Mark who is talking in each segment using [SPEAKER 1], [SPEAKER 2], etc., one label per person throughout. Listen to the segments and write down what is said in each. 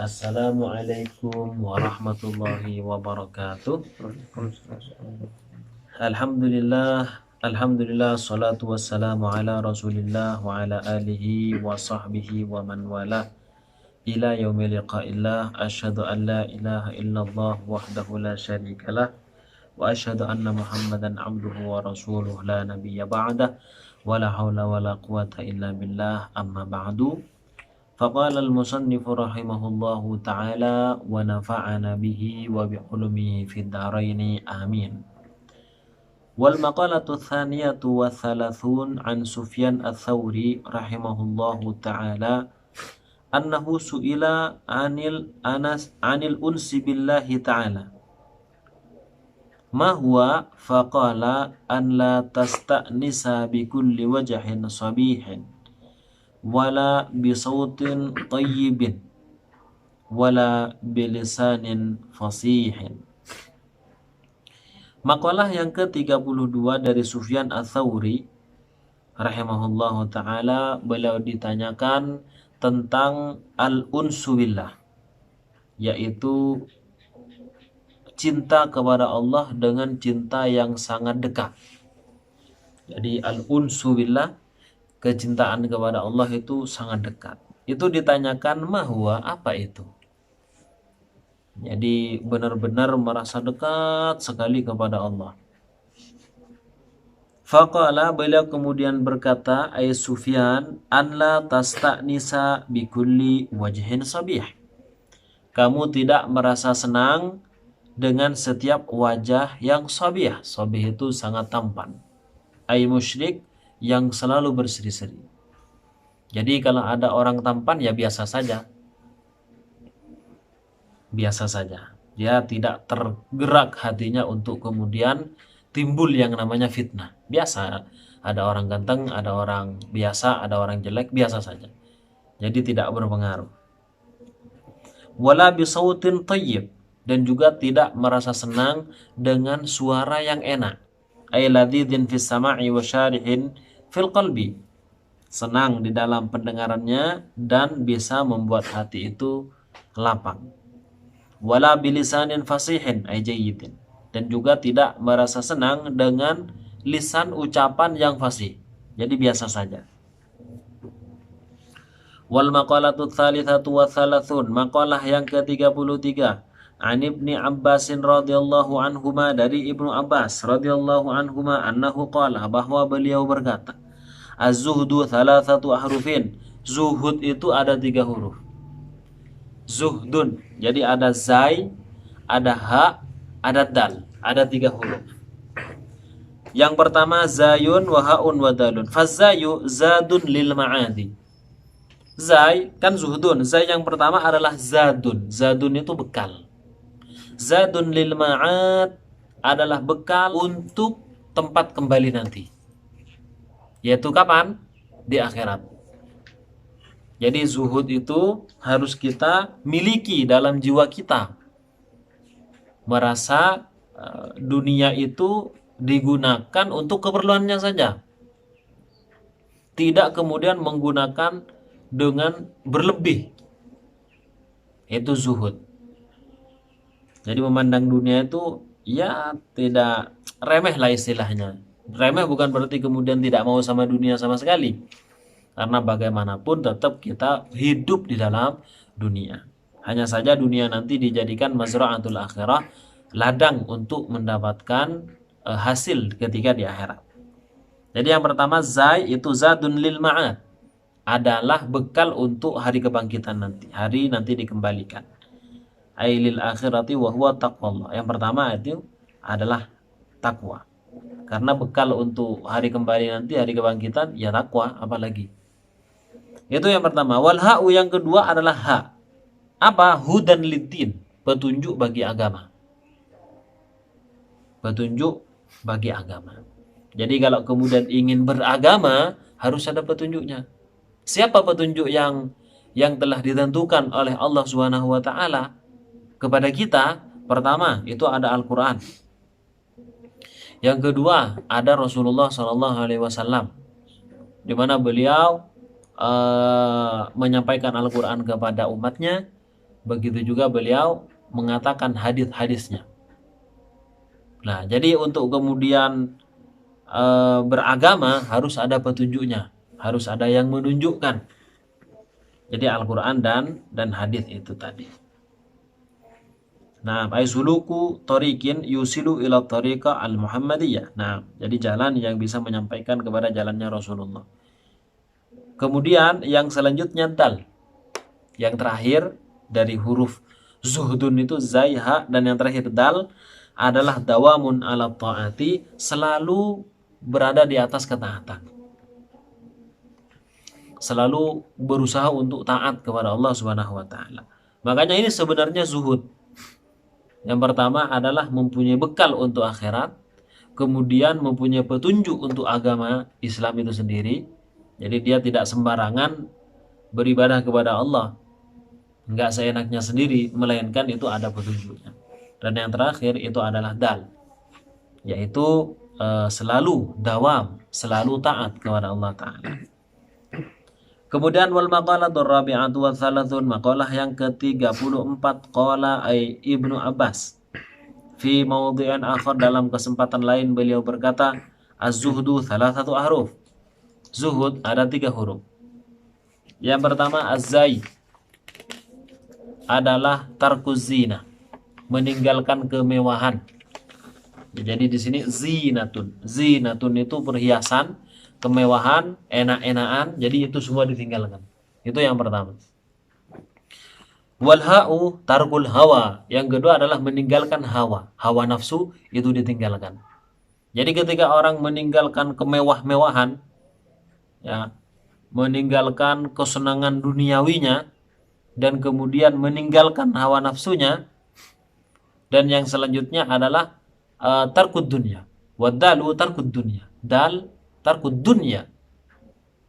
[SPEAKER 1] Assalamualaikum warahmatullahi wabarakatuh. Alhamdulillah, salatu wassalamu ala rasulillah wa ala alihi wa sahbihi wa man wala ila yaumil liqa'illah. Asyhadu an la ilaha illallah wahdahu la syarikalah wa asyhadu anna muhammadan abduhu wa rasuluh la nabiyya ba'dah wa la hawla wa la quwata illa billah, amma ba'du. Faqala al-musannif rahimahullahu ta'ala wa nafa'ana bihi wa bi'ulumihi fid dharaini amin. Wal maqalatu tsaniyatu wa thalathun an Sufyan ats-Tsauri rahimahullahu ta'ala annahu su'ila anil unsi billahi ta'ala ma huwa faqala an la tasta'nisa bi kulli wajhin sabihin wala bisautin tayyibin wala bilisanin fasihin. Makalah yang ke-32 dari Sufyan ats-Tsauri rahimahullahu ta'ala, beliau ditanyakan tentang al-unsu billah, yaitu cinta kepada Allah dengan cinta yang sangat dekat. Jadi al-unsu billah, kecintaan kepada Allah itu sangat dekat. Itu ditanyakan mahwa, apa itu? Jadi benar-benar merasa dekat sekali kepada Allah. Faqala, beliau kemudian berkata, ay Sufyan, an la tasta'nisa bi kulli wajhin sabih. Kamu tidak merasa senang dengan setiap wajah yang sabih. Sabih itu sangat tampan. Ay musyrik, yang selalu berseri-seri. Jadi kalau ada orang tampan ya biasa saja. Biasa saja. Dia tidak tergerak hatinya untuk kemudian timbul yang namanya fitnah. Biasa. Ada orang ganteng, ada orang biasa, ada orang jelek, biasa saja. Jadi tidak berpengaruh. Wala bisautin tayyib, dan juga tidak merasa senang dengan suara yang enak. Ay ladzidin fis sama'i wa syarihin fil qalbi, senang di dalam pendengarannya dan bisa membuat hati itu lapang. Wala bilisanin fasihin ay jayyidin, dan juga tidak merasa senang dengan lisan ucapan yang fasih, jadi biasa saja. Wal maqalatu tsalitsatu wa tsalasun, maqalah yang ke-33 an Ibni Abbasin radhiyallahu anhuma, dari Ibnu Abbas radhiyallahu anhuma, annahu qala, bahwa beliau berkata, az-zuhdu thalathatu ahrufin, zuhud itu ada 3 huruf. Zuhdun, jadi ada zai, ada ha, ada dal, ada 3 huruf. Yang pertama zayun wa haun wa dalun. Fazayu zadun lil ma'adi. Zai kan zuhdun, zai yang pertama adalah zadun. Zadun itu bekal. Zadun lil ma'ad adalah bekal untuk tempat kembali nanti. Yaitu kapan? Di akhirat. Jadi zuhud itu harus kita miliki dalam jiwa kita. Merasa dunia itu digunakan untuk keperluannya saja. Tidak kemudian menggunakan dengan berlebih. Itu zuhud. Jadi memandang dunia itu ya tidak remeh lah istilahnya. Remeh bukan berarti kemudian tidak mau sama dunia sama sekali. Karena bagaimanapun tetap kita hidup di dalam dunia. Hanya saja dunia nanti dijadikan mazra'atul akhirah, ladang untuk mendapatkan hasil ketika di akhirat. Jadi yang pertama zai itu zadun lil ma'ad, adalah bekal untuk hari kebangkitan nanti. Hari nanti dikembalikan. Ailil akhirati wa huwa taqwallah. Yang pertama itu adalah takwa. Karena bekal untuk hari kembali nanti, hari kebangkitan, ya takwa, apalagi. Itu yang pertama. Wal ha'u, yang kedua adalah ha. Apa? Hudan liddin, petunjuk bagi agama. Petunjuk bagi agama. Jadi kalau kemudian ingin beragama, harus ada petunjuknya. Siapa petunjuk yang telah ditentukan oleh Allah Subhanahu wa taala kepada kita? Pertama, itu ada Al-Qur'an. Yang kedua, ada Rasulullah SAW, di mana beliau menyampaikan Al-Qur'an kepada umatnya. Begitu juga beliau mengatakan hadis-hadisnya. Nah, jadi untuk kemudian beragama harus ada petunjuknya, harus ada yang menunjukkan. Jadi Al-Quran dan hadis itu tadi. Nah, aisuluku torikin yusilu ila tariqa al-Muhammadiyah. Nah, jadi jalan yang bisa menyampaikan kepada jalannya Rasulullah. Kemudian yang selanjutnya dal. Yang terakhir dari huruf zuhdun itu zai ha, dan yang terakhir dal adalah dawamun ala taati, selalu berada di atas ketaatan. Selalu berusaha untuk taat kepada Allah Subhanahu wa taala. Makanya ini sebenarnya zuhud. Yang pertama adalah mempunyai bekal untuk akhirat, kemudian mempunyai petunjuk untuk agama Islam itu sendiri. Jadi dia tidak sembarangan beribadah kepada Allah, enggak seenaknya sendiri, melainkan itu ada petunjuknya. Dan yang terakhir itu adalah dal, yaitu selalu dawam, selalu taat kepada Allah Ta'ala. Kemudian wal maqalatur rabi'atu wa thalathun, maqalah yang ke-34, qala ay Ibnu Abbas fi mawdhi'an akhar, dalam kesempatan lain beliau berkata, az-zuhdu thalathatu ahruf. Zuhud ada 3 huruf. Yang pertama az-zai, adalah tarkuz zina, meninggalkan kemewahan. Jadi di sini zinatun. Zinatun itu perhiasan, kemewahan, enak-enakan, jadi itu semua ditinggalkan. Itu yang pertama. Wal ha'u tarkul hawa, yang kedua adalah meninggalkan hawa. Hawa nafsu itu ditinggalkan. Jadi ketika orang meninggalkan kemewah-mewahan, ya, meninggalkan kesenangan duniawinya, dan kemudian meninggalkan hawa nafsunya, dan yang selanjutnya adalah tarkud dunya. Wadalu tarkud dunya. Dal tarkud dunya.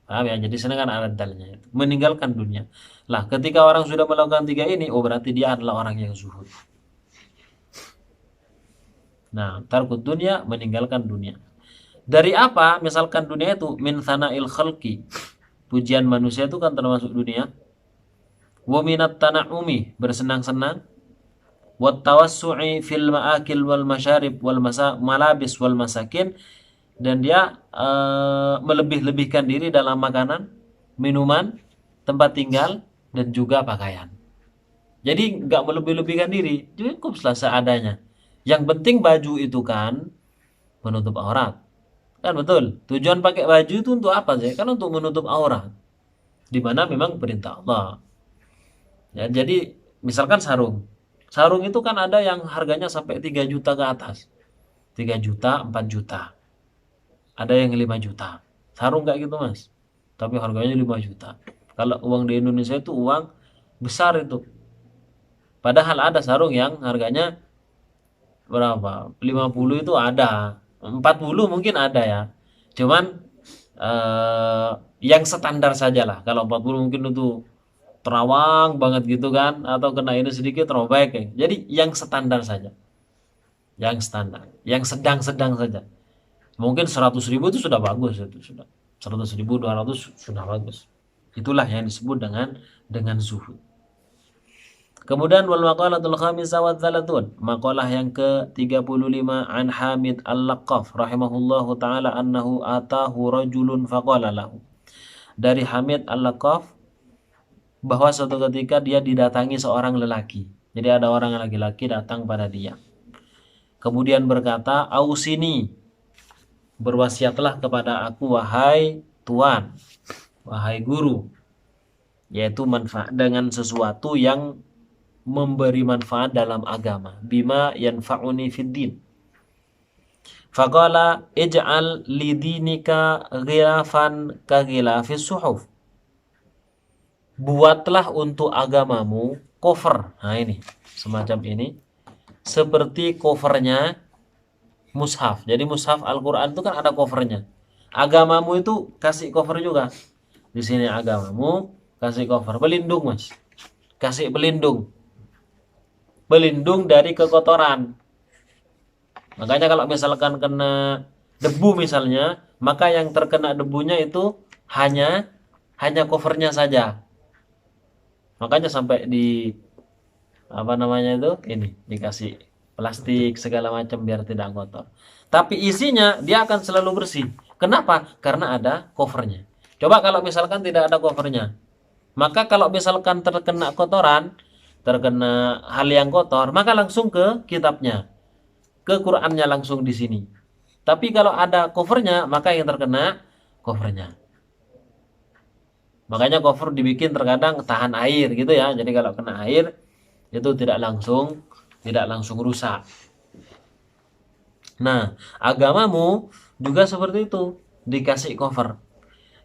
[SPEAKER 1] Paham ya? Jadi sana kan ada dalnya, meninggalkan dunia. Lah, ketika orang sudah melakukan 3 ini, oh berarti dia adalah orang yang zuhud. Nah, tarkud dunya, meninggalkan dunia. Dari apa? Misalkan dunia itu min thana'il khalqi, pujian manusia itu kan termasuk dunia. Wa minat tana'umi, bersenang-senang. Wa tawassu'i fil ma'akil wal masyarib wal malabis wal masakin, dan dia melebih-lebihkan diri dalam makanan, minuman, tempat tinggal, dan juga pakaian. Jadi nggak melebih-lebihkan diri, cukup seadanya. Yang penting baju itu kan menutup aurat, kan betul. Tujuan pakai baju itu untuk apa sih? Kan untuk menutup aurat, di mana memang perintah Allah. Ya, jadi misalkan sarung itu kan ada yang harganya sampai 3 juta ke atas, 3 juta, 4 juta. Ada yang 5 juta. Sarung kayak gitu mas, tapi harganya 5 juta. Kalau uang di Indonesia itu uang besar itu. Padahal ada sarung yang harganya berapa? 50 itu ada, 40 mungkin ada ya. Cuman yang standar saja lah. Kalau 40 mungkin itu terawang banget gitu kan, atau kena ini sedikit robek ya. Jadi yang standar saja. Yang standar, yang sedang-sedang saja. Mungkin 100.000 itu sudah bagus, itu sudah 100.000, 200 sudah bagus. Itulah yang disebut dengan zuhud. Kemudian wal maqalatul khamisah wa thalathun, maqalah yang ke-35, an Hamid Al-Laqaf rahimahullahu taala annahu atahu rajulun faqala lahu. Dari Hamid Al-Laqaf, bahwa suatu ketika dia didatangi seorang lelaki. Jadi ada orang laki-laki datang pada dia. Kemudian berkata, ausini, berwasiatlah kepada aku wahai tuan, wahai guru, yaitu manfaat dengan sesuatu yang memberi manfaat dalam agama, bima yanfa'uni fid din. Faqala ij'al lidinika ghilafan ka ghilafis suhuf, buatlah untuk agamamu cover. Nah ini semacam ini, seperti covernya mushaf. Jadi mushaf Al-Quran itu kan ada covernya. Agamamu itu kasih cover juga. Di sini agamamu kasih cover, pelindung mas, kasih pelindung, pelindung dari kekotoran. Makanya kalau misalkan kena debu misalnya, maka yang terkena debunya itu hanya covernya saja. Makanya sampai apa namanya itu, ini dikasih plastik segala macam biar tidak kotor. Tapi isinya dia akan selalu bersih. Kenapa? Karena ada covernya. Coba kalau misalkan tidak ada covernya, maka kalau misalkan terkena kotoran, terkena hal yang kotor, maka langsung ke kitabnya, ke Qur'annya langsung di sini. Tapi kalau ada covernya, maka yang terkena covernya. Makanya cover dibikin terkadang tahan air gitu ya. Jadi kalau kena air itu tidak langsung rusak. Nah, agamamu juga seperti itu, dikasih cover.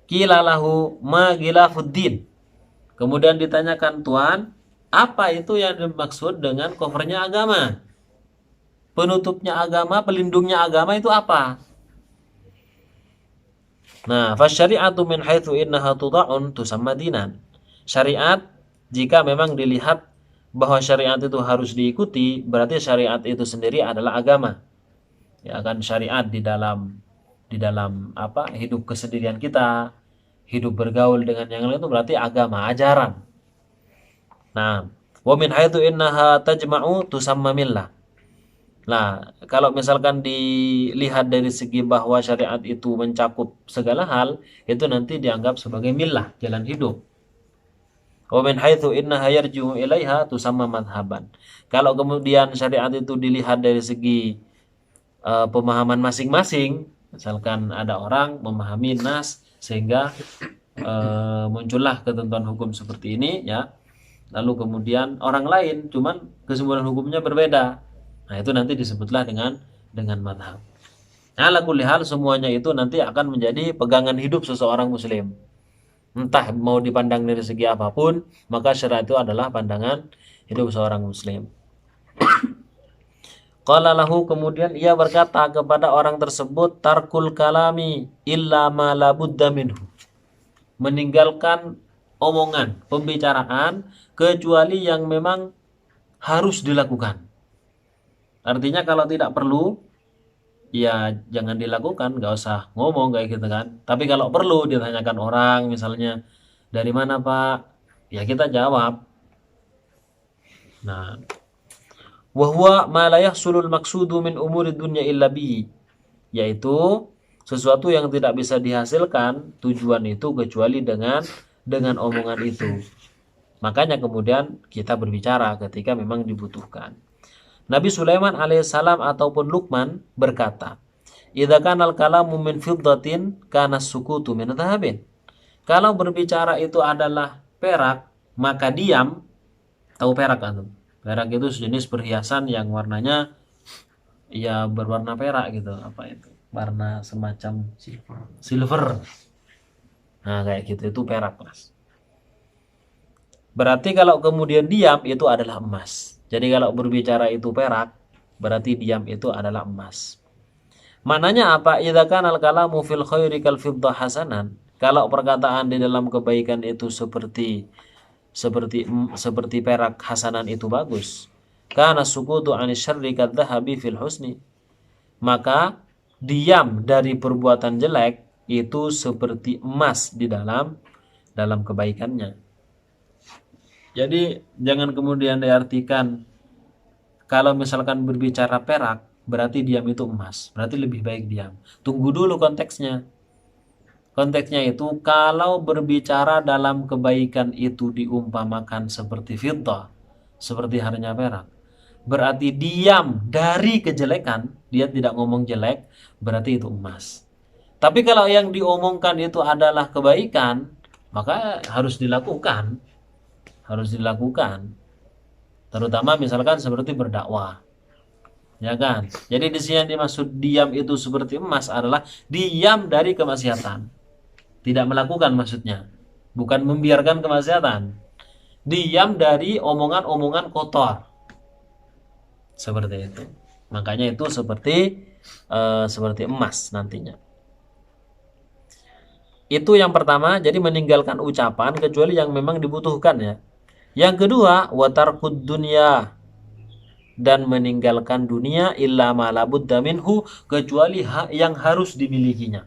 [SPEAKER 1] Qila lahu ma gilafuddin. Kemudian ditanyakan, Tuhan, apa itu yang dimaksud dengan covernya agama? Penutupnya agama, pelindungnya agama itu apa? Nah, fasyari'atu min haitsu innaha tuda'un tusamma dinan. Syariat jika memang dilihat bahwa syariat itu harus diikuti, berarti syariat itu sendiri adalah agama. Ya kan, syariat di dalam apa? Hidup kesendirian kita, hidup bergaul dengan yang lain itu berarti agama, ajaran. Nah, wa min haitsu innaha tajma'u tusamma millah. Nah, kalau misalkan dilihat dari segi bahwa syariat itu mencakup segala hal, itu nanti dianggap sebagai millah, jalan hidup. Wa min haitsu innaha yarji'u ilaiha tusamma madhaban. Kalau kemudian syariat itu dilihat dari segi pemahaman masing-masing, misalkan ada orang memahami nas sehingga muncullah ketentuan hukum seperti ini ya. Lalu kemudian orang lain cuman kesimpulan hukumnya berbeda. Nah, itu nanti disebutlah dengan madhab. Nah, ala kulli hal semuanya itu nanti akan menjadi pegangan hidup seseorang muslim. Entah mau dipandang dari segi apapun, maka syariat itu adalah pandangan hidup seorang muslim. Qala lahu, kemudian ia berkata kepada orang tersebut, tarkul kalami illa ma la budda minhu. Meninggalkan omongan, pembicaraan kecuali yang memang harus dilakukan. Artinya kalau tidak perlu, ya jangan dilakukan, nggak usah ngomong kayak gitu kan. Tapi kalau perlu ditanyakan orang, misalnya dari mana Pak, ya kita jawab. Nah, wahwa ma la yahsulul maqsudu min umuri dunya illa bihi, yaitu sesuatu yang tidak bisa dihasilkan tujuan itu kecuali dengan omongan itu. Makanya kemudian kita berbicara ketika memang dibutuhkan. Nabi Sulaiman alaihissalam ataupun Luqman berkata, idza kana al-kalamu min fiddatin kana sukutu min dhahabin. Kalau berbicara itu adalah perak, maka diam. Tahu perak kan? Perak itu sejenis perhiasan yang warnanya ya berwarna perak gitu. Apa itu? Warna semacam silver. Nah, kayak gitu itu perak, Mas. Berarti kalau kemudian diam itu adalah emas. Jadi kalau berbicara itu perak, berarti diam itu adalah emas. Maknanya apa? Idza kana al-kalamu fil khairi kal fiddah hasanan. Kalau perkataan di dalam kebaikan itu seperti perak hasanan itu bagus. Kana sukutu 'anis syarri kadzahabi fil husni. Maka diam dari perbuatan jelek itu seperti emas di dalam kebaikannya. Jadi jangan kemudian diartikan kalau misalkan berbicara perak berarti diam itu emas, berarti lebih baik diam. Tunggu dulu konteksnya. Konteksnya itu kalau berbicara dalam kebaikan itu diumpamakan seperti fiddah, seperti harnya perak, berarti diam dari kejelekan, dia tidak ngomong jelek, berarti itu emas. Tapi kalau yang diomongkan itu adalah kebaikan, maka harus dilakukan. Terutama misalkan seperti berdakwah, ya kan. Jadi di sini yang dimaksud diam itu seperti emas adalah diam dari kemaksiatan, tidak melakukan maksudnya, bukan membiarkan kemaksiatan, diam dari omongan-omongan kotor seperti itu. Makanya itu seperti emas nantinya. Itu yang pertama, jadi meninggalkan ucapan kecuali yang memang dibutuhkan ya. Yang kedua, watarkud dunya, dan meninggalkan dunia illa ma la budda minhu, kecuali yang harus dimilikinya.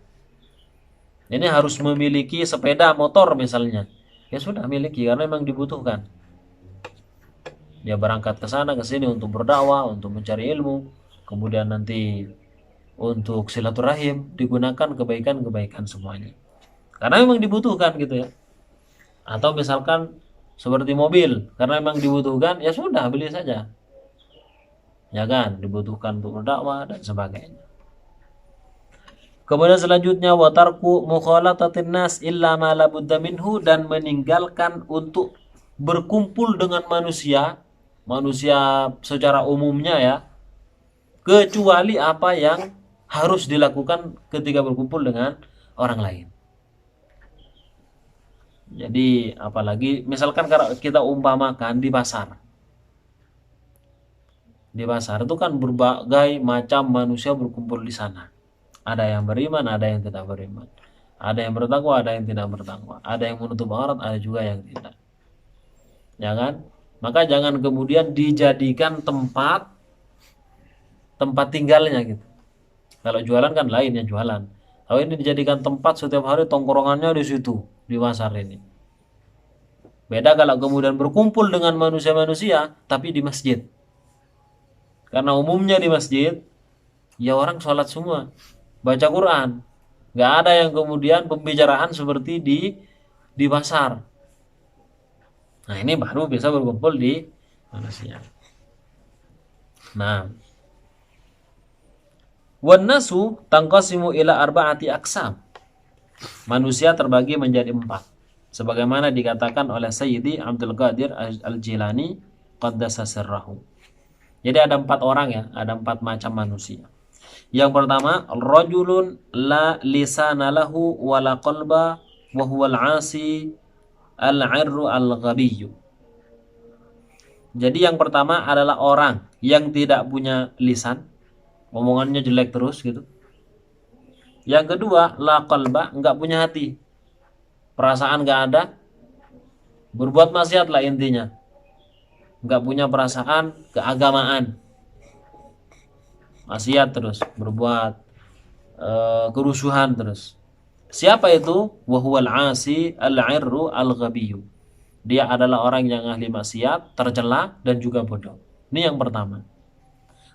[SPEAKER 1] Ini harus memiliki sepeda motor misalnya. Ya sudah miliki karena memang dibutuhkan. Dia berangkat ke sana ke sini untuk berdakwah, untuk mencari ilmu, kemudian nanti untuk silaturahim, digunakan kebaikan-kebaikan semuanya. Karena memang dibutuhkan gitu ya. Atau misalkan seperti mobil, karena memang dibutuhkan, ya sudah beli saja. Ya kan, dibutuhkan untuk berdakwah dan sebagainya. Kemudian selanjutnya watarku mukhalatatin nas illa ma la budda minhu, dan meninggalkan untuk berkumpul dengan manusia, manusia secara umumnya ya, kecuali apa yang harus dilakukan ketika berkumpul dengan orang lain. Jadi apalagi misalkan kalau kita umpamakan di pasar. Di pasar itu kan berbagai macam manusia berkumpul di sana. Ada yang beriman, ada yang tidak beriman. Ada yang bertakwa, ada yang tidak bertakwa. Ada yang menutup aurat, ada juga yang tidak. Ya kan? Maka jangan kemudian dijadikan tempat tinggalnya gitu. Kalau jualan kan lain ya jualan. Kalau ini dijadikan tempat setiap hari tongkrongannya di situ, di pasar ini. Beda kalau kemudian berkumpul dengan manusia-manusia tapi di masjid. Karena umumnya di masjid ya orang sholat semua, baca Quran. Nggak ada yang kemudian pembicaraan seperti di pasar. Nah ini baru bisa berkumpul di manusia. Nah, wan nasu tanqasimu ila arba'ati aqsam. Manusia terbagi menjadi 4. Sebagaimana dikatakan oleh Sayyidi Abdul Qadir Al-Jilani qaddasa sirrahu. Jadi ada 4 orang ya, ada 4 macam manusia. Yang pertama, rajulun la lisana lahu wa la qalba wa huwa al-asi al-'irru al-ghabiyyu. Jadi yang pertama adalah orang yang tidak punya lisan, omongannya jelek terus gitu. Yang kedua, la qalba, enggak punya hati. Perasaan enggak ada. Berbuat maksiat lah intinya. Enggak punya perasaan keagamaan. Maksiat terus, berbuat kerusuhan terus. Siapa itu? Wa huwal 'asi al-'irru al-ghabiyyu. Dia adalah orang yang ahli maksiat, tercela dan juga bodoh. Ini yang pertama.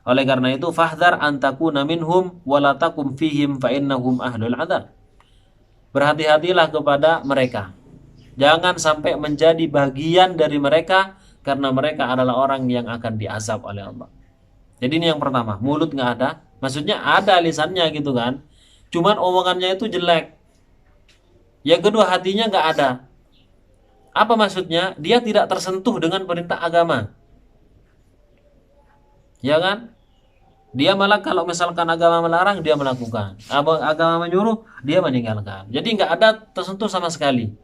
[SPEAKER 1] Oleh karena itu fahdhar an takuna minhum wa la takum fihim fa innahum ahlul 'adzab. Berhati-hatilah kepada mereka. Jangan sampai menjadi bagian dari mereka karena mereka adalah orang yang akan diazab oleh Allah. Jadi ini yang pertama, mulut nggak ada, maksudnya ada lisannya gitu kan. Cuman omongannya itu jelek. Yang kedua hatinya nggak ada. Apa maksudnya? Dia tidak tersentuh dengan perintah agama. Ya kan? Dia malah kalau misalkan agama melarang dia melakukan, agama menyuruh dia meninggalkan. Jadi nggak ada tersentuh sama sekali.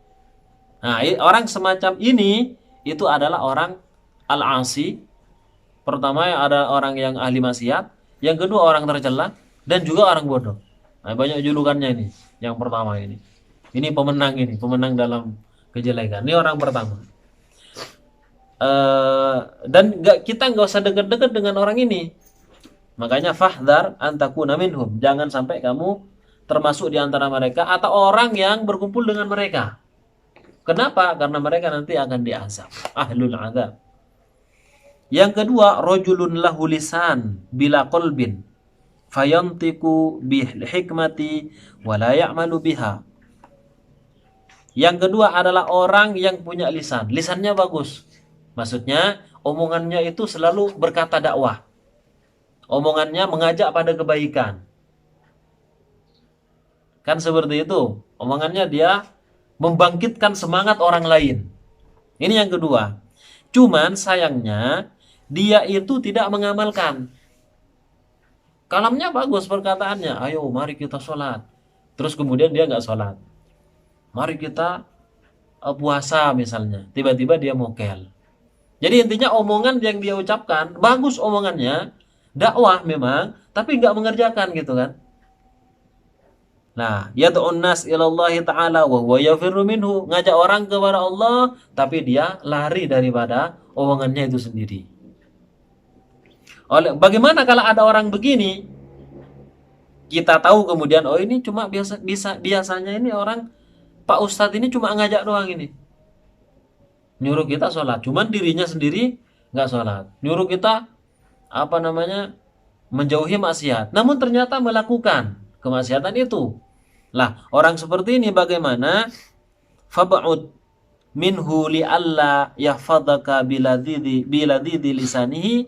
[SPEAKER 1] Nah, orang semacam ini itu adalah orang al-asi. Pertama ada orang yang ahli maksiat, yang kedua orang tercela dan juga orang bodoh. Nah, banyak julukannya ini. Yang pertama ini. Ini pemenang dalam kejelekan. Ini orang pertama. Dan kita nggak usah dekat-dekat dengan orang ini. Makanya fahdhar antakuna minhum. Jangan sampai kamu termasuk di antara mereka atau orang yang berkumpul dengan mereka. Kenapa? Karena mereka nanti akan diazab. Ahlul azab. Yang kedua, rajulun lahu lisan bila qalbin fayantiku bil hikmati wa la ya'malu biha. Yang kedua adalah orang yang punya lisan. Lisannya bagus. Maksudnya omongannya itu selalu berkata dakwah. Omongannya mengajak pada kebaikan. Kan seperti itu. Omongannya dia membangkitkan semangat orang lain. Ini yang kedua. Cuman sayangnya dia itu tidak mengamalkan. Kalamnya bagus perkataannya. Ayo mari kita sholat. Terus kemudian dia nggak sholat. Mari kita puasa misalnya. Tiba-tiba dia mokel. Jadi intinya omongan yang dia ucapkan bagus omongannya. Dakwah memang, tapi nggak mengerjakan gitu kan. Nah, yad'un nas ilallahi ta'ala wa huwa yafirru minhu, ngajak orang kepada Allah, tapi dia lari daripada omongannya itu sendiri. Bagaimana kalau ada orang begini? Kita tahu kemudian, oh ini cuma biasanya ini orang Pak Ustadz ini cuma ngajak doang ini. Nyuruh kita sholat, cuman dirinya sendiri nggak sholat. Nyuruh kita menjauhi maksiat. Namun ternyata melakukan kemaksiatan itu. Lah, orang seperti ini bagaimana? Fab'ud minhu li'alla yahfadaka biladidi lisanihi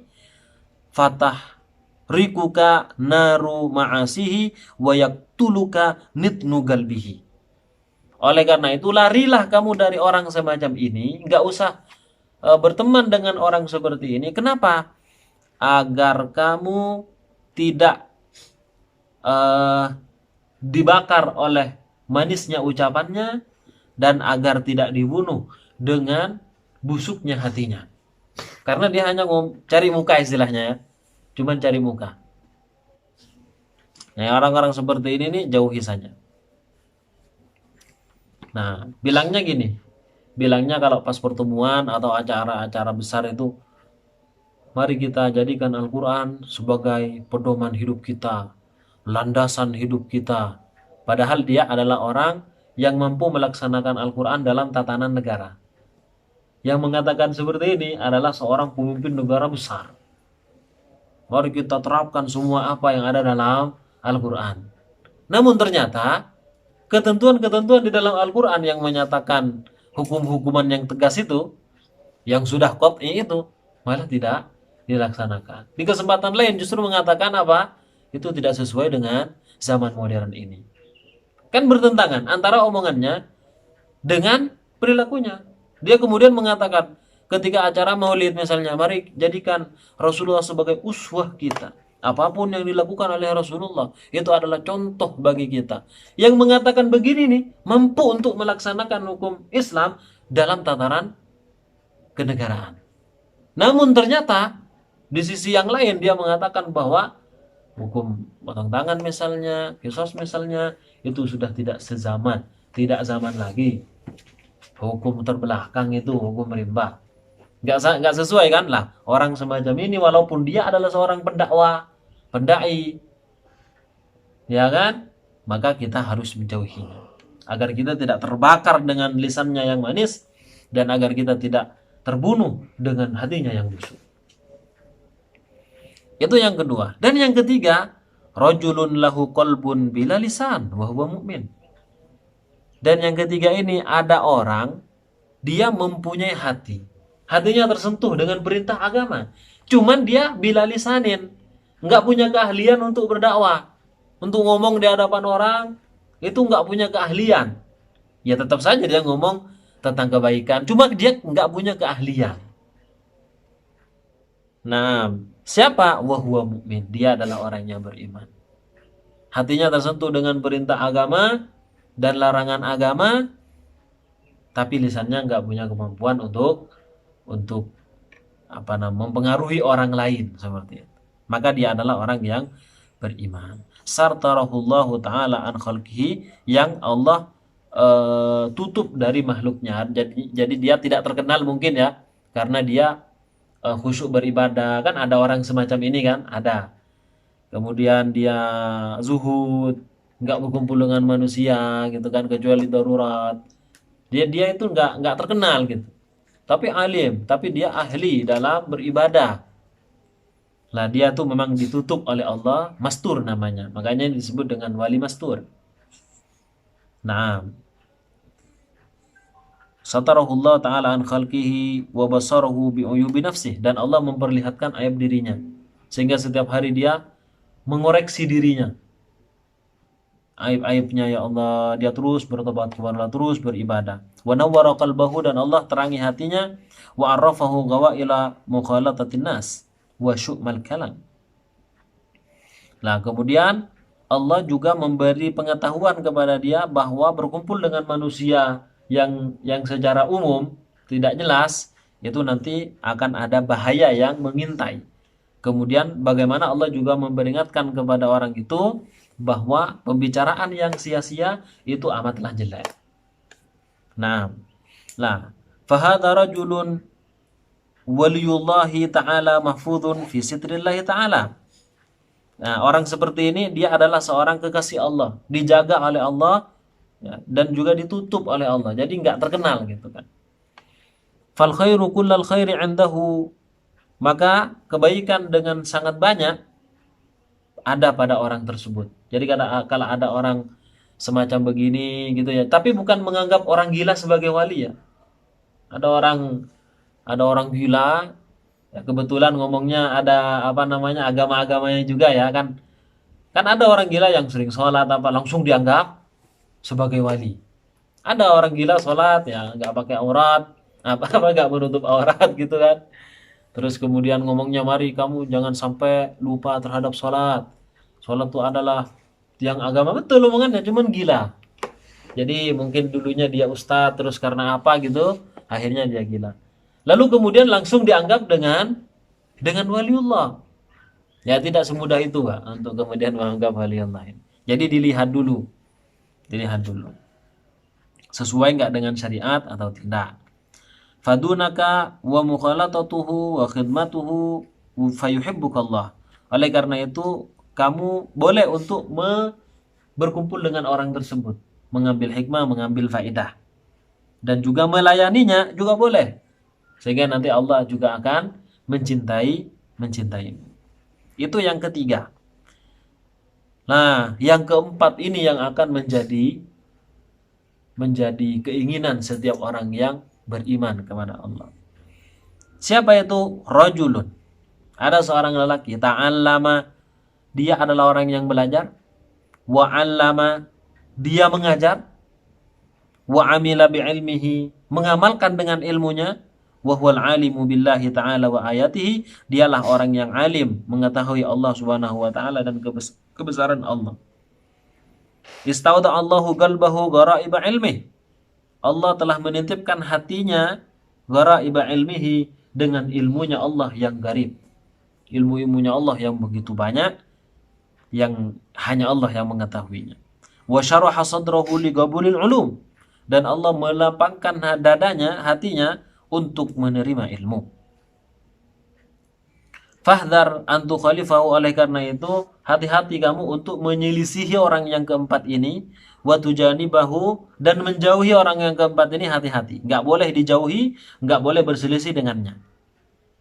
[SPEAKER 1] fatah rikuka naru ma'asihi wa yaktuluka nitnu galbihi. Oleh karena itu larilah kamu dari orang semacam ini, nggak usah berteman dengan orang seperti ini. Kenapa? Agar kamu tidak dibakar oleh manisnya ucapannya dan agar tidak dibunuh dengan busuknya hatinya. Karena dia hanya cari muka istilahnya ya. Cuman cari muka. Nah, orang-orang seperti ini nih jauhi saja. Nah, bilangnya gini. Bilangnya kalau pas pertemuan atau acara-acara besar itu, mari kita jadikan Al-Quran sebagai pedoman hidup kita, landasan hidup kita. Padahal dia adalah orang yang mampu melaksanakan Al-Quran dalam tatanan negara. Yang mengatakan seperti ini adalah seorang pemimpin negara besar. Mari kita terapkan semua apa yang ada dalam Al-Quran. Namun ternyata ketentuan-ketentuan di dalam Al-Quran yang menyatakan hukum-hukuman yang tegas itu, yang sudah qat'i itu, malah tidak dilaksanakan. Di kesempatan lain justru mengatakan apa? Itu tidak sesuai dengan zaman modern ini. Kan bertentangan antara omongannya dengan perilakunya. Dia kemudian mengatakan ketika acara maulid misalnya, mari jadikan Rasulullah sebagai uswah kita. Apapun yang dilakukan oleh Rasulullah itu adalah contoh bagi kita. Yang mengatakan begini nih mampu untuk melaksanakan hukum Islam dalam tataran kenegaraan. Namun ternyata di sisi yang lain dia mengatakan bahwa hukum potong tangan misalnya, kisos misalnya, itu sudah tidak sezaman, tidak zaman lagi. Hukum terbelakang itu hukum rimba. Nggak sesuai kan lah. Orang semacam ini walaupun dia adalah seorang pendakwah, pendai, ya kan, maka kita harus menjauhinya agar kita tidak terbakar dengan lisannya yang manis dan agar kita tidak terbunuh dengan hatinya yang busuk. Itu yang kedua. Dan yang ketiga, rajulun lahu qalbun bila lisan wa huwa mu'min. Dan yang ketiga ini ada orang dia mempunyai hati. Hatinya tersentuh dengan perintah agama. Cuman dia bila lisanin, nggak punya keahlian untuk berdakwah. Untuk ngomong di hadapan orang, itu nggak punya keahlian. Ya tetap saja dia ngomong tentang kebaikan. Cuma dia nggak punya keahlian. Nah, siapa? Wahuwa mu'min. Dia adalah orang yang beriman. Hatinya tersentuh dengan perintah agama dan larangan agama, tapi lisannya nggak punya kemampuan untuk mempengaruhi orang lain seperti itu. Maka dia adalah orang yang beriman. Sartarahullahu ta'ala an khalqihi, yang Allah tutup dari makhluknya. Jadi dia tidak terkenal mungkin ya, karena dia khusyuk beribadah. Kan ada orang semacam ini kan, ada. Kemudian dia zuhud, nggak berkumpul dengan manusia gitu kan, kecuali darurat. Dia itu nggak terkenal gitu. Tapi alim, tapi dia ahli dalam beribadah. Lah dia tuh memang ditutup oleh Allah, mastur namanya. Makanya disebut dengan wali mastur. Nah, satarahullah ta'ala an khalqihi wa basarahu bi'uyubi nafsih, dan Allah memperlihatkan aib dirinya sehingga setiap hari dia mengoreksi dirinya. Aib-aibnya ya Allah, dia terus bertobat kepada Allah, terus beribadah. Wa nawwara qalbahu, dan Allah terangi hatinya, wa arrafahu gawaila mukhalatatin nas wa syu'mal kalam. Nah, kemudian Allah juga memberi pengetahuan kepada dia bahwa berkumpul dengan manusia yang secara umum tidak jelas, itu nanti akan ada bahaya yang mengintai. Kemudian bagaimana Allah juga memperingatkan kepada orang itu bahwa pembicaraan yang sia-sia itu amatlah jelek. Nah, fahadha rajulun waliyullahi ta'ala mahfudun fi sitrillahi ta'ala. Nah, orang seperti ini dia adalah seorang kekasih Allah, dijaga oleh Allah ya, dan juga ditutup oleh Allah. Jadi nggak terkenal gitu kan. Fal khairu kullal khairi 'indahu maka kebaikan dengan sangat banyak ada pada orang tersebut. Jadi kalau ada orang semacam begini gitu ya, tapi bukan menganggap orang gila sebagai wali ya. Ada orang gila, ya kebetulan ngomongnya ada apa namanya agama-agamanya juga ya kan. Kan ada orang gila yang sering sholat apa langsung dianggap sebagai wali. Ada orang gila sholat ya nggak pakai aurat, apa nggak menutup aurat gitu kan. Terus kemudian ngomongnya, mari kamu jangan sampai lupa terhadap sholat. Sholat itu adalah tiang agama, betul omongannya, cuman gila. Jadi mungkin dulunya dia ustadz, terus karena apa gitu, akhirnya dia gila. Lalu kemudian langsung dianggap dengan waliullah. Ya tidak semudah itu Pak, untuk kemudian menganggap waliullah. Jadi dilihat dulu. Sesuai nggak dengan syariat atau tidak. Fadunaka wa mukhalatatuhu wa khidmatuhu fayuhibbukallah. Oleh karena itu kamu boleh untuk berkumpul dengan orang tersebut, mengambil hikmah, mengambil faidah, dan juga melayaninya juga boleh, sehingga nanti Allah juga akan mencintai. Itu yang ketiga. Nah, yang keempat ini yang akan menjadi keinginan setiap orang yang beriman kepada Allah. Siapa itu? Rajulun. Ada seorang lelaki, ta'allama, dia adalah orang yang belajar, wa 'allama, dia mengajar, wa 'amila bi'ilmihi, mengamalkan dengan ilmunya, wa huwal 'alimu billahi ta'ala wa ayatihi, dialah orang yang alim, mengetahui Allah Subhanahu wa taala dan kebesaran Allah. Istauda Allahu qalbahu ghara'iba ilmih. Allah telah menitipkan hatinya ghara'iba ilmihi, dengan ilmunya Allah yang garib. Ilmu-ilmunya Allah yang begitu banyak, yang hanya Allah yang mengetahuinya. Wa syaraha sadrahu li qabulil ulum, dan Allah melapangkan dadanya, hatinya untuk menerima ilmu. Fahdhar an tukhalifahu, oleh karena itu hati-hati kamu untuk menyelisihi orang yang keempat ini, wa tujanibahu, dan menjauhi orang yang keempat ini, hati-hati. Enggak boleh dijauhi, enggak boleh berselisih dengannya.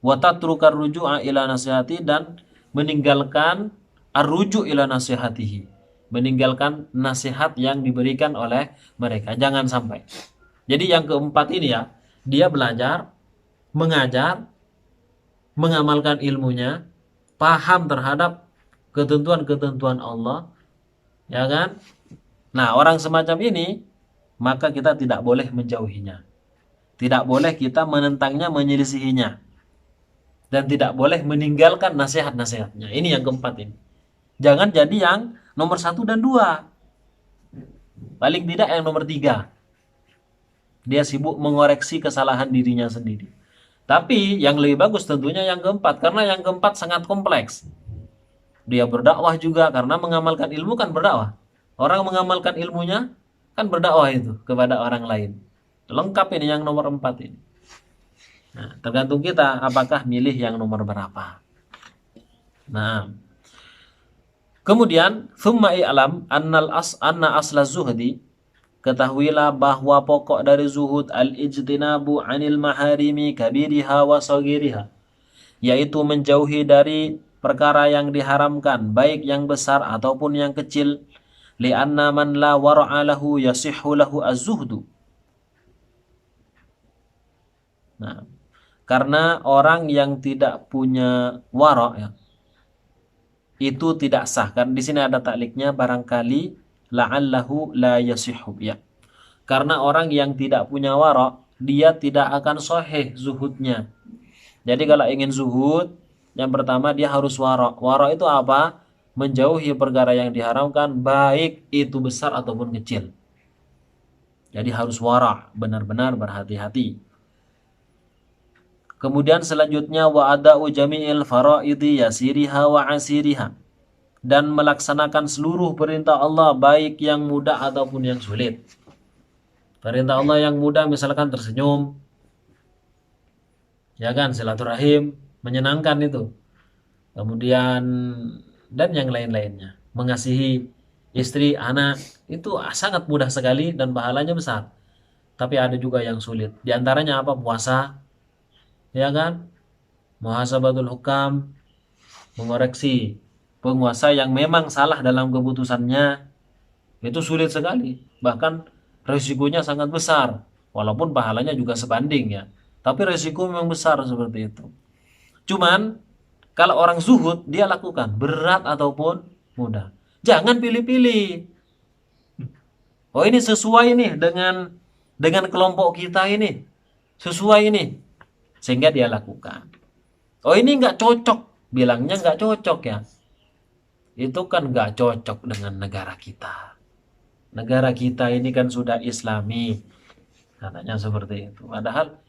[SPEAKER 1] Wa tatrukar ruju'a ila nasihati, dan meninggalkan arruju' ila nasihatihi, meninggalkan nasihat yang diberikan oleh mereka. Jangan sampai. Jadi yang keempat ini ya, dia belajar, mengajar, mengamalkan ilmunya, paham terhadap ketentuan-ketentuan Allah, ya kan? Nah, orang semacam ini maka kita tidak boleh menjauhinya. Tidak boleh kita menentangnya, menyelisihinya. Dan tidak boleh meninggalkan nasihat-nasihatnya. Ini yang keempat ini. Jangan jadi yang nomor 1 dan 2. Paling tidak yang nomor 3. Dia sibuk mengoreksi kesalahan dirinya sendiri. Tapi yang lebih bagus tentunya yang keempat, karena yang keempat sangat kompleks. Dia berdakwah juga, karena mengamalkan ilmu kan berdakwah. Orang mengamalkan ilmunya kan berdakwah itu kepada orang lain. Lengkap ini yang nomor 4 ini. Nah, tergantung kita apakah milih yang nomor berapa. Nah, kemudian thumma i'lam anna asla zuhdi, ketahuilah bahwa pokok dari zuhud al-ijtinabu 'anil maharimi kabiriha wa saghiriha, yaitu menjauhi dari perkara yang diharamkan, baik yang besar ataupun yang kecil. Li'anna man la wara'a lahu yasihhu lahu az-zuhdu. Nah, karena orang yang tidak punya wara' ya, itu tidak sah. Kan di sini ada takliknya, barangkali la'allahu la yasihhu ya. Karena orang yang tidak punya wara', dia tidak akan sahih zuhudnya. Jadi kalau ingin zuhud, yang pertama dia harus wara'. Wara' itu apa? Menjauhi perkara yang diharamkan, baik itu besar ataupun kecil. Jadi harus wara', benar-benar berhati-hati. Kemudian selanjutnya wa ada'u jami'il fara'idhi yasiriha wa asiriha, dan melaksanakan seluruh perintah Allah, baik yang mudah ataupun yang sulit. Perintah Allah yang mudah misalkan tersenyum, ya kan, silaturahim, menyenangkan itu. Kemudian dan yang lain-lainnya, mengasihi istri, anak, itu sangat mudah sekali dan pahalanya besar. Tapi ada juga yang sulit. Di antaranya apa? Puasa, ya kan? Muhasabatul hukam, mengoreksi penguasa yang memang salah dalam keputusannya, itu sulit sekali. Bahkan risikonya sangat besar. Walaupun pahalanya juga sebanding ya. Tapi risiko memang besar seperti itu. Cuman kalau orang zuhud dia lakukan berat ataupun mudah. Jangan pilih-pilih. Oh ini sesuai nih dengan kelompok kita ini. Sesuai ini. Sehingga dia lakukan. Oh ini nggak cocok. Bilangnya nggak cocok ya. Itu kan nggak cocok dengan negara kita. Negara kita ini kan sudah islami. Katanya seperti itu. Padahal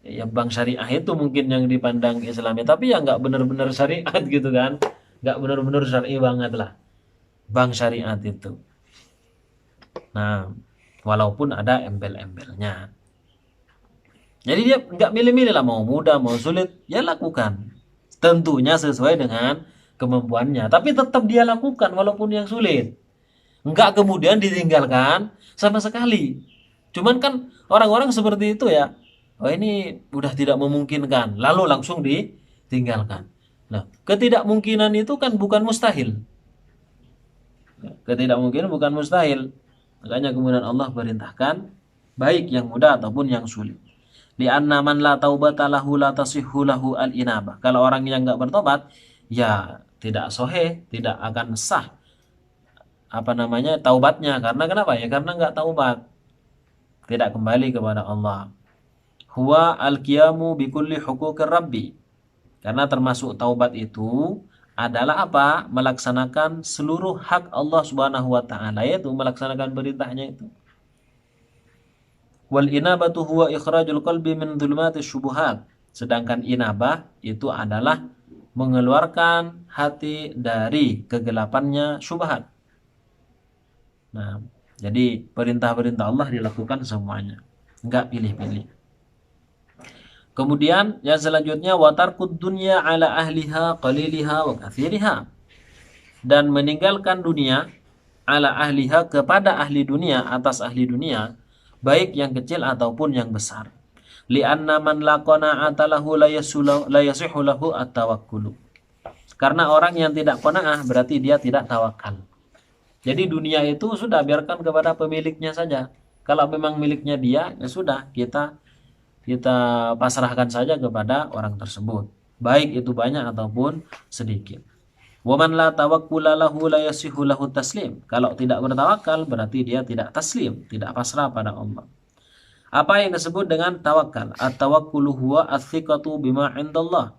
[SPEAKER 1] ya bank syariah itu mungkin yang dipandang islami. Tapi ya nggak benar-benar syariat gitu kan. Nggak benar-benar syar'i banget lah. Bank syariat itu. Nah, walaupun ada embel-embelnya. Jadi dia nggak milih-milih lah, mau mudah, mau sulit, ya lakukan. Tentunya sesuai dengan kemampuannya. Tapi tetap dia lakukan walaupun yang sulit. Nggak kemudian ditinggalkan sama sekali. Cuman kan orang-orang seperti itu ya. Oh ini udah tidak memungkinkan. Lalu langsung ditinggalkan. Nah, ketidakmungkinan itu kan bukan mustahil. Ketidakmungkinan bukan mustahil. Makanya kemudian Allah perintahkan baik yang mudah ataupun yang sulit. Li'anna man la taubata lahu la tasihhu lahu al-inabah. Kalau orang yang enggak bertobat, ya tidak sahih, tidak akan sah taubatnya. Karena kenapa? Ya karena enggak taubat. Tidak kembali kepada Allah. Huwa al-qiyamu bi kulli huquqir rabbi. Karena termasuk taubat itu adalah apa? Melaksanakan seluruh hak Allah Subhanahu wa taala, yaitu melaksanakan perintahnya itu. Wal inabatu huwa ikhrajul qalbi min dhulumatis syubuhat. Sedangkan inabah itu adalah mengeluarkan hati dari kegelapannya syubhat. Nah, jadi perintah-perintah Allah dilakukan semuanya, enggak pilih-pilih. Kemudian yang selanjutnya watarkud dunya ala ahliha qaliliha wa katsiriha. Dan meninggalkan dunia ala ahliha kepada ahli dunia, atas ahli dunia, baik yang kecil ataupun yang besar. Li'anna man la qana'ata lahu la yasihu lahu at-tawakkulu. Karena orang yang tidak qanaah berarti dia tidak tawakal. Jadi dunia itu sudah biarkan kepada pemiliknya saja. Kalau memang miliknya dia, ya sudah kita pasrahkan saja kepada orang tersebut. Baik itu banyak ataupun sedikit. Wa man la tawakkula lahu la yasihu lahu taslim. Kalau tidak bertawakal berarti dia tidak taslim, tidak pasrah pada Allah. Apa yang disebut dengan tawakal? At-tawakkulu huwa ats-thiqatu bima 'indallah.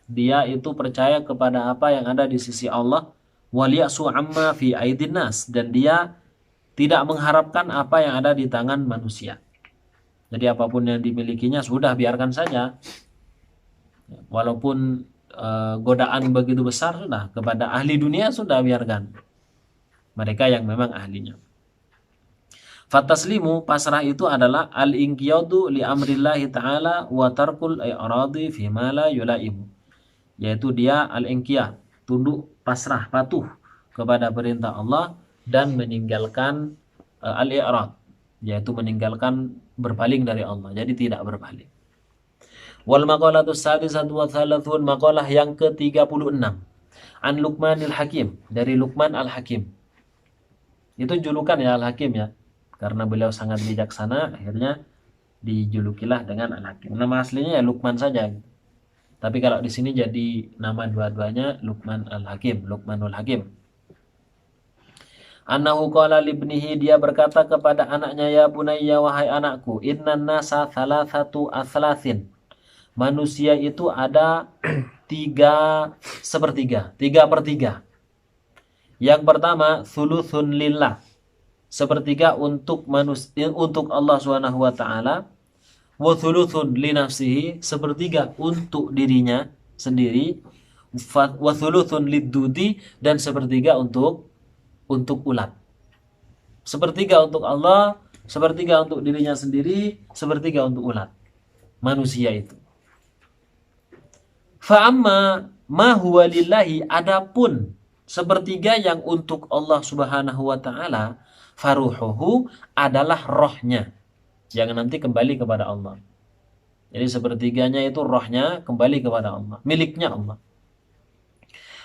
[SPEAKER 1] Dia itu percaya kepada apa yang ada di sisi Allah, wal ya'su 'amma fi aidin nas, dan dia tidak mengharapkan apa yang ada di tangan manusia. Jadi apapun yang dimilikinya sudah biarkan saja. Walaupun godaan begitu besar, sudah kepada ahli dunia sudah biarkan. Mereka yang memang ahlinya. Fataslimu, pasrah itu adalah al-inqiyadu li amrillahi ta'ala wa tarkul i'radi fi ma la yulaimu. Yaitu dia al-inqiyad, tunduk, pasrah, patuh kepada perintah Allah dan meninggalkan al-i'rad, yaitu meninggalkan berpaling dari Allah. Jadi tidak berpaling. Wal maqalatus sadisatu wa thalathun, maqalah yang ke-36. An Luqmanil Hakim, dari Luqman Al-Hakim. Itu julukan ya Al-Hakim ya. Karena beliau sangat bijaksana, akhirnya dijulukilah dengan Al-Hakim. Nama aslinya ya Luqman saja. Tapi kalau di sini jadi nama dua-duanya Luqman Al-Hakim, Luqmanul Hakim. Annahu qala libnihi, dia berkata kepada anaknya, ya bunayya, wahai anakku, innan nasa thalathatu athlasin. Manusia itu ada 3/3. Yang pertama, thuluthun lillah, 1/3 untuk manusia, untuk Allah Subhanahu wa taala. Wa thuluthun li nafsihi, 1/3 untuk dirinya sendiri. Wa thuluthun lidudi, dan 1/3 untuk ulat. 1/3 untuk Allah, 1/3 untuk dirinya sendiri, 1/3 untuk ulat. Manusia itu. Fa'amma ma huwa lillahi, adapun 1/3 yang untuk Allah Subhanahu wa taala, faruhuhu adalah rohnya yang nanti kembali kepada Allah. Jadi sepertiganya itu rohnya kembali kepada Allah, miliknya Allah.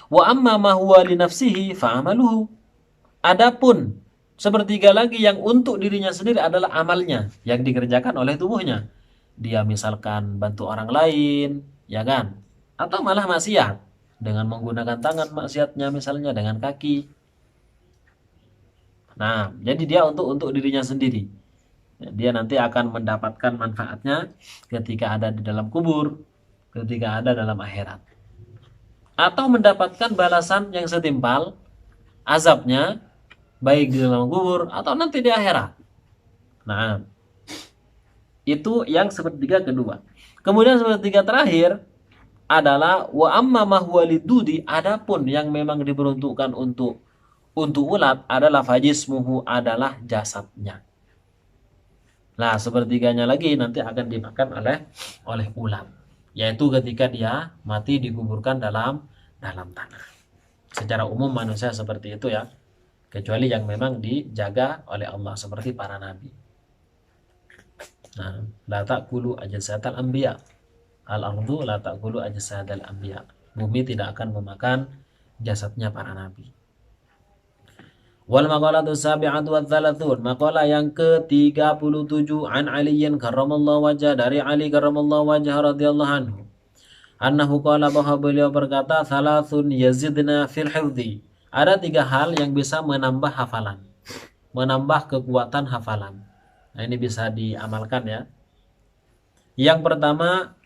[SPEAKER 1] Wa amma ma huwa li nafsihi fa'amaluhu. Adapun sepertiga lagi yang untuk dirinya sendiri adalah amalnya yang dikerjakan oleh tubuhnya. Dia misalkan bantu orang lain, ya kan? Atau malah maksiat dengan menggunakan tangan maksiatnya misalnya dengan kaki. Nah, jadi dia untuk dirinya sendiri. Dia nanti akan mendapatkan manfaatnya ketika ada di dalam kubur, ketika ada dalam akhirat. Atau mendapatkan balasan yang setimpal azabnya baik di dalam kubur atau nanti di akhirat. Nah, itu yang sepertiga kedua. Kemudian sepertiga terakhir adalah wa amma ma huwa lidudi, adapun yang memang diperuntukkan untuk ulat adalah fajismuhu, adalah jasadnya. Nah, sepertiganya lagi nanti akan dimakan oleh ulat, yaitu ketika dia mati dikuburkan dalam tanah. Secara umum manusia seperti itu ya, kecuali yang memang dijaga oleh Allah seperti para nabi. Nah, la ta'kulu ajsatal anbiya. Al-ardu la ta'kulu ajsadal anbiya. Bumi tidak akan memakan jasadnya para nabi. Wal maqalatu sabi'atu wa thalathun. Maqalah yang ke-37 an Aliyin karramallahu wajah, dari Ali karramallahu wajah radhiyallahu anhu. Annahu qala, bahwa beliau berkata, thalathun yazidna fil hifdhi. Ada 3 hal yang bisa menambah hafalan, menambah kekuatan hafalan. Nah, ini bisa diamalkan ya. Yang pertama,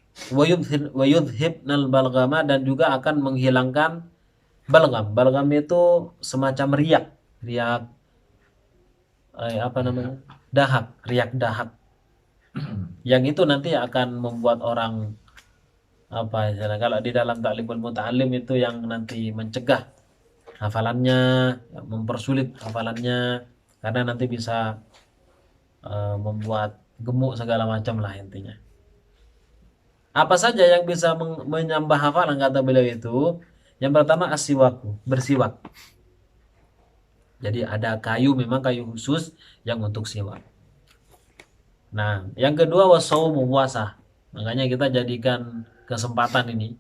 [SPEAKER 1] wayudhibnal balgama, dan juga akan menghilangkan balgam. Balgam itu semacam riak apa namanya, dahak, riak dahak. Yang itu nanti akan membuat orang apa ya, kalau di dalam ta'limul muta'allim itu yang nanti mencegah hafalannya, mempersulit hafalannya, karena nanti bisa membuat gemuk segala macam lah intinya. Apa saja yang bisa menambah hafalan kata beliau itu? Yang pertama asiwaku, bersiwak. Jadi ada kayu, memang kayu khusus yang untuk siwak. Nah, yang kedua wasaumu, puasa. Makanya kita jadikan kesempatan ini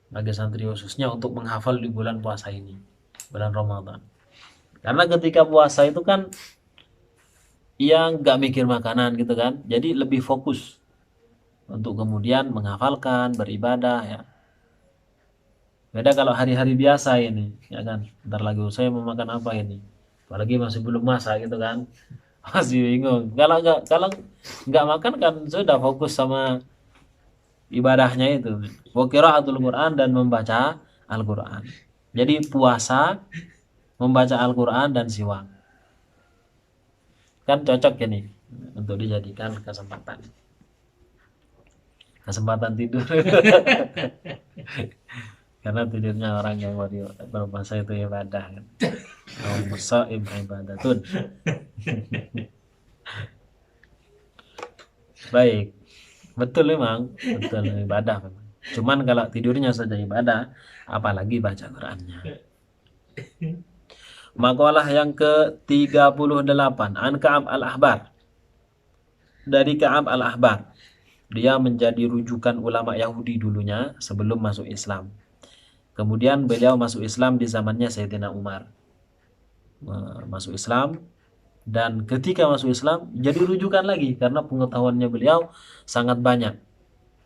[SPEAKER 1] bagi santri khususnya untuk menghafal di bulan puasa ini, bulan Ramadan. Karena ketika puasa itu kan yang nggak mikir makanan gitu kan, jadi lebih fokus untuk kemudian menghafalkan, beribadah ya. Beda kalau hari-hari biasa ini, ya kan. Ntar lagi saya mau makan apa ini? Apalagi masih belum masak gitu kan, masih bingung. Kalau nggak makan kan sudah fokus sama ibadahnya itu, wa qiraatul Quran, dan membaca Al-Quran. Jadi puasa, membaca Al-Quran dan siwak kan cocok ini untuk dijadikan kesempatan tidur. Karena tidurnya orang yang berpuasa itu ibadah kan. Musa'ib ibadatun. Baik, betul memang, betul ibadah memang. Cuman kalau tidurnya saja ibadah, apalagi baca Qur'annya. Makalah yang ke-38 an Ka'ab al-Ahbar. Dari Ka'ab al-Ahbar. Dia menjadi rujukan ulama Yahudi dulunya sebelum masuk Islam. Kemudian beliau masuk Islam di zamannya Sayyidina Umar. Masuk Islam, dan ketika masuk Islam jadi rujukan lagi karena pengetahuannya beliau sangat banyak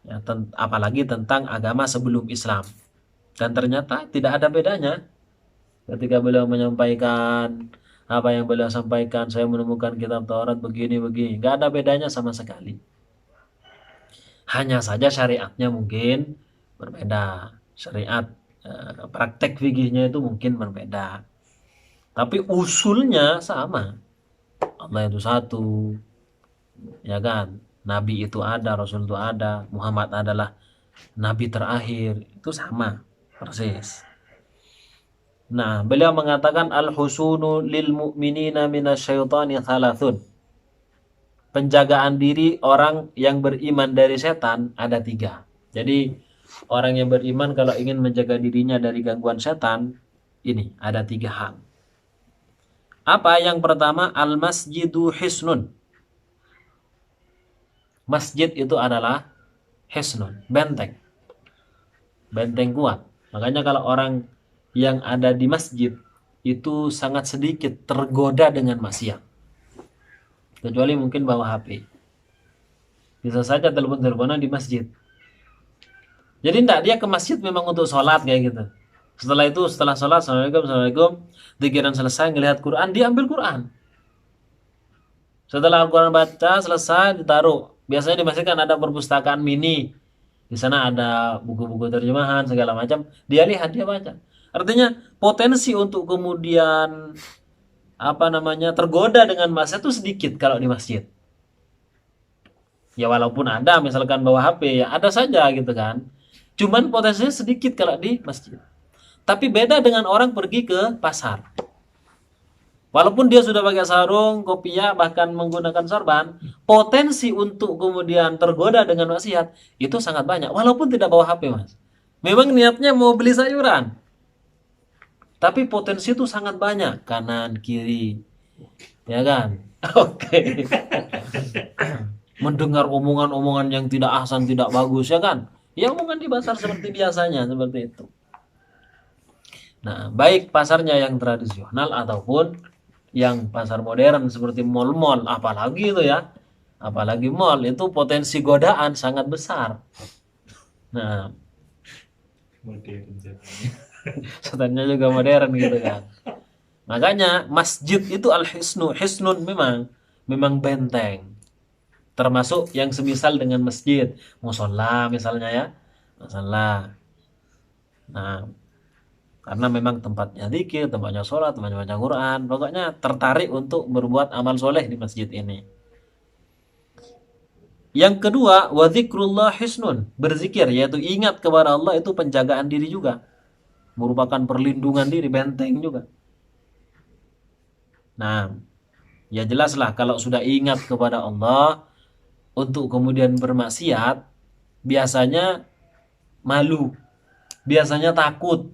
[SPEAKER 1] ya, apalagi tentang agama sebelum Islam. Dan ternyata tidak ada bedanya ketika beliau menyampaikan apa yang beliau sampaikan. Saya menemukan kitab Taurat begini, nggak ada bedanya sama sekali. Hanya saja syariatnya mungkin berbeda, syariat praktek fikihnya itu mungkin berbeda, tapi usulnya sama. Allah itu satu, ya kan? Nabi itu ada, Rasul itu ada, Muhammad adalah Nabi terakhir, itu sama persis. Nah, beliau mengatakan al-husunu lil mu'minina minasyaitani thalathun. Penjagaan diri orang yang beriman dari setan ada 3. Jadi orang yang beriman kalau ingin menjaga dirinya dari gangguan setan, ini ada 3 hal. Apa? Yang pertama, al-masjidu hisnun. Masjid itu adalah hisnun, benteng. Benteng kuat. Makanya kalau orang yang ada di masjid itu sangat sedikit tergoda dengan maksiat. Kecuali mungkin bawa HP. Bisa saja telepon-teleponan di masjid. Jadi enggak, dia ke masjid memang untuk sholat kayak gitu. Setelah itu, setelah sholat, assalamualaikum, assalamualaikum, dikira selesai ngelihat Quran, dia ambil Quran. Setelah Al-Quran baca selesai, ditaruh. Biasanya di masjid kan ada perpustakaan mini. Di sana ada buku-buku terjemahan segala macam. Dia lihat, dia baca. Artinya potensi untuk kemudian tergoda dengan maksiat itu sedikit kalau di masjid. Ya walaupun ada misalkan bawa HP, ya ada saja gitu kan. Cuman potensinya sedikit kalau di masjid. Tapi beda dengan orang pergi ke pasar. Walaupun dia sudah pakai sarung, kopiah, bahkan menggunakan sorban, potensi untuk kemudian tergoda dengan maksiat itu sangat banyak. Walaupun tidak bawa HP, Mas. Memang niatnya mau beli sayuran. Tapi potensi itu sangat banyak. Kanan, kiri. Ya kan? Oke. Mendengar omongan-omongan yang tidak ahsan, tidak bagus, ya kan? Ya omongan di pasar seperti biasanya, seperti itu. Nah, baik pasarnya yang tradisional ataupun yang pasar modern seperti mall-mall, apalagi itu ya, apalagi mall itu potensi godaan sangat besar. Nah, setannya juga modern gitu kan. Makanya masjid itu al-hisnu, hisnun memang benteng. Termasuk yang semisal dengan masjid, musola misalnya ya, musola. Nah, karena memang tempatnya zikir, tempatnya sholat, tempatnya baca Quran, pokoknya tertarik untuk berbuat amal soleh di masjid ini. Yang kedua, wa dzikrullah hisnun, berzikir, yaitu ingat kepada Allah itu penjagaan diri juga, merupakan perlindungan diri, benteng juga. Nah, ya jelaslah kalau sudah ingat kepada Allah untuk kemudian bermaksiat, biasanya malu, biasanya takut.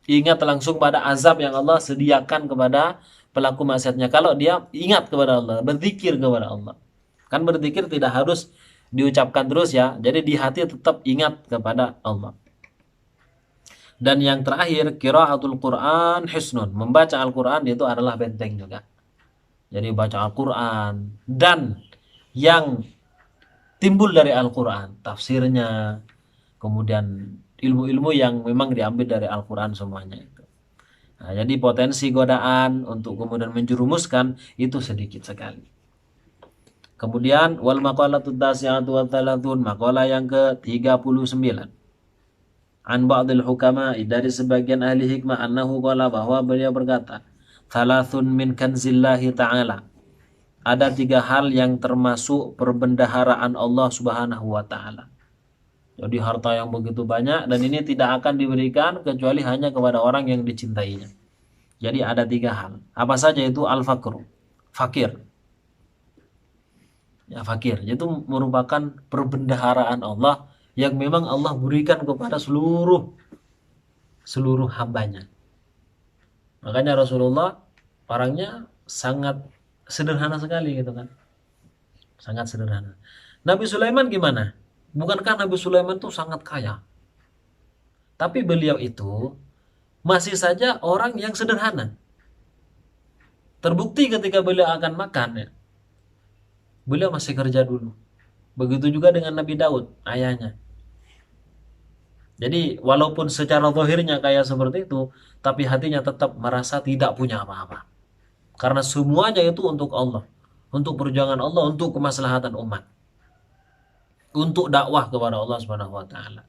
[SPEAKER 1] Ingat langsung pada azab yang Allah sediakan kepada pelaku maksiatnya. Kalau dia ingat kepada Allah, berzikir kepada Allah. Kan berzikir tidak harus diucapkan terus ya. Jadi di hati tetap ingat kepada Allah. Dan yang terakhir, qiraatul Quran hisnun. Membaca Al-Quran itu adalah benteng juga. Jadi baca Al-Quran. Dan yang timbul dari Al-Quran, tafsirnya, kemudian ilmu-ilmu yang memang diambil dari Al-Quran semuanya itu. Nah, jadi potensi godaan untuk kemudian menjerumuskan itu sedikit sekali. Kemudian wal maqalatud tasi'atu wa thalathun, maqalah yang ke-39. An ba'dil hukama, dari sebagian ahli hikmah, annahu qala, bahwa beliau berkata, thalathun min kanzillahi ta'ala. Ada 3 hal yang termasuk perbendaharaan Allah Subhanahu wa taala. Jadi harta yang begitu banyak dan ini tidak akan diberikan kecuali hanya kepada orang yang dicintainya. Jadi ada 3 hal. Apa saja itu? Al-faqru, fakir. Ya, fakir. Itu merupakan perbendaharaan Allah yang memang Allah berikan kepada seluruh hambanya. Makanya Rasulullah orangnya sangat sederhana sekali gitu kan. Sangat sederhana. Nabi Sulaiman gimana? Bukankah Nabi Sulaiman itu sangat kaya? Tapi beliau itu masih saja orang yang sederhana. Terbukti ketika beliau akan makan ya, beliau masih kerja dulu. Begitu juga dengan Nabi Daud, ayahnya. Jadi walaupun secara zahirnya kaya seperti itu, tapi hatinya tetap merasa tidak punya apa-apa. Karena semuanya itu untuk Allah, untuk perjuangan Allah, untuk kemaslahatan umat, untuk dakwah kepada Allah Subhanahu wa taala.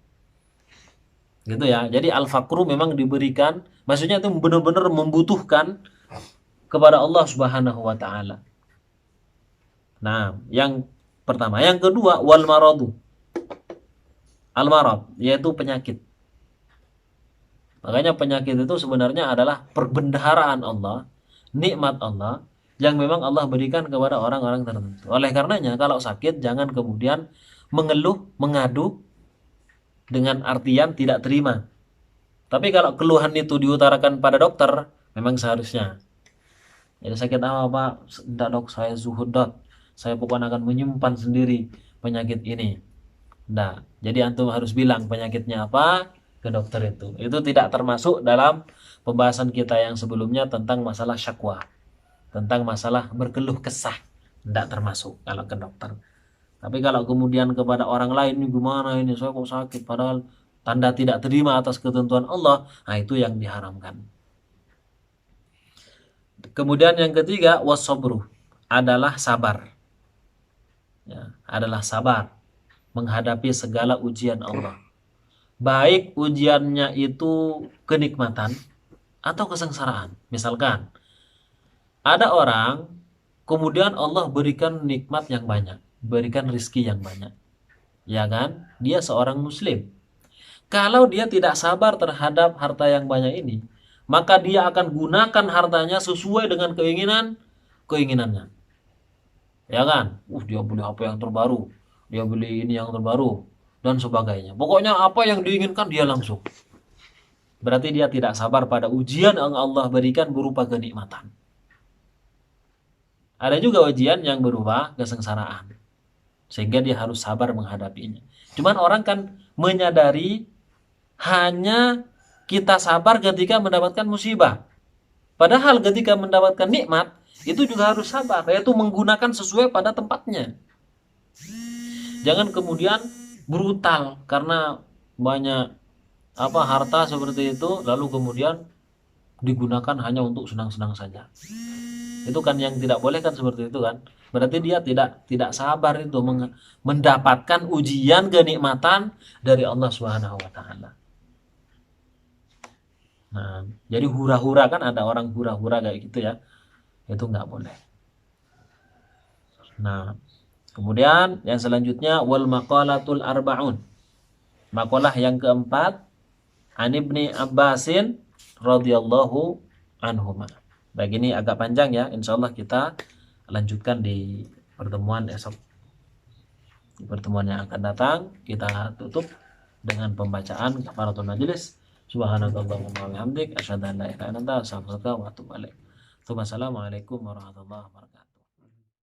[SPEAKER 1] Gitu ya. Jadi al-faqru memang diberikan, maksudnya itu benar-benar membutuhkan kepada Allah Subhanahu wa taala. Nah, yang pertama, yang kedua wal maradu. Al-marad yaitu penyakit. Makanya penyakit itu sebenarnya adalah perbendaharaan Allah, nikmat Allah yang memang Allah berikan kepada orang-orang tertentu. Oleh karenanya kalau sakit jangan kemudian mengeluh, mengadu dengan artian tidak terima. Tapi kalau keluhan itu diutarakan pada dokter, memang seharusnya. Jadi sakit apa Pak? Enggak dok, saya zuhud dok. Saya pokoknya akan menyimpan sendiri penyakit ini. Nah, jadi antum harus bilang penyakitnya apa ke dokter itu. Itu tidak termasuk dalam pembahasan kita yang sebelumnya tentang masalah syakwa, tentang masalah berkeluh kesah. Tidak termasuk kalau ke dokter. Tapi kalau kemudian kepada orang lain, ini gimana ini, saya kok sakit, padahal tanda tidak terima atas ketentuan Allah, nah itu yang diharamkan. Kemudian yang ketiga, wasobru, adalah sabar. Ya, adalah sabar menghadapi segala ujian Allah. Baik ujiannya itu kenikmatan atau kesengsaraan. Misalkan, ada orang, kemudian Allah berikan nikmat yang banyak, berikan rizki yang banyak. Ya kan? Dia seorang muslim. Kalau dia tidak sabar terhadap harta yang banyak ini, maka dia akan gunakan hartanya sesuai dengan keinginannya. Ya kan? Dia beli HP yang terbaru, dia beli ini yang terbaru, dan sebagainya. Pokoknya apa yang diinginkan dia langsung. Berarti dia tidak sabar pada ujian yang Allah berikan berupa kenikmatan. Ada juga ujian yang berupa kesengsaraan, sehingga dia harus sabar menghadapinya. Cuman orang kan menyadari hanya kita sabar ketika mendapatkan musibah. Padahal ketika mendapatkan nikmat, itu juga harus sabar, yaitu menggunakan sesuai pada tempatnya. Jangan kemudian brutal karena banyak harta seperti itu, lalu kemudian digunakan hanya untuk senang-senang saja. Itu kan yang tidak boleh kan, seperti itu kan. Berarti dia tidak sabar itu mendapatkan ujian kenikmatan dari Allah Subhanahu wa taala. Nah, jadi hura-hura, kan ada orang hura-hura kayak gitu ya. Itu nggak boleh. Nah, kemudian yang selanjutnya wal maqalatul arbaun. Makalah yang keempat, an Ibni Abbasin radhiyallahu anhuma. Baik, ini agak panjang ya. Insyaallah kita lanjutkan di pertemuan esok. Di pertemuan yang akan datang kita tutup dengan pembacaan kafaratul majelis. Subhanakallahumma wa bihamdik asyhadu an la ilaha illa anta astaghfiruka wa atubu ilaik. Assalamualaikum warahmatullahi wabarakatuh.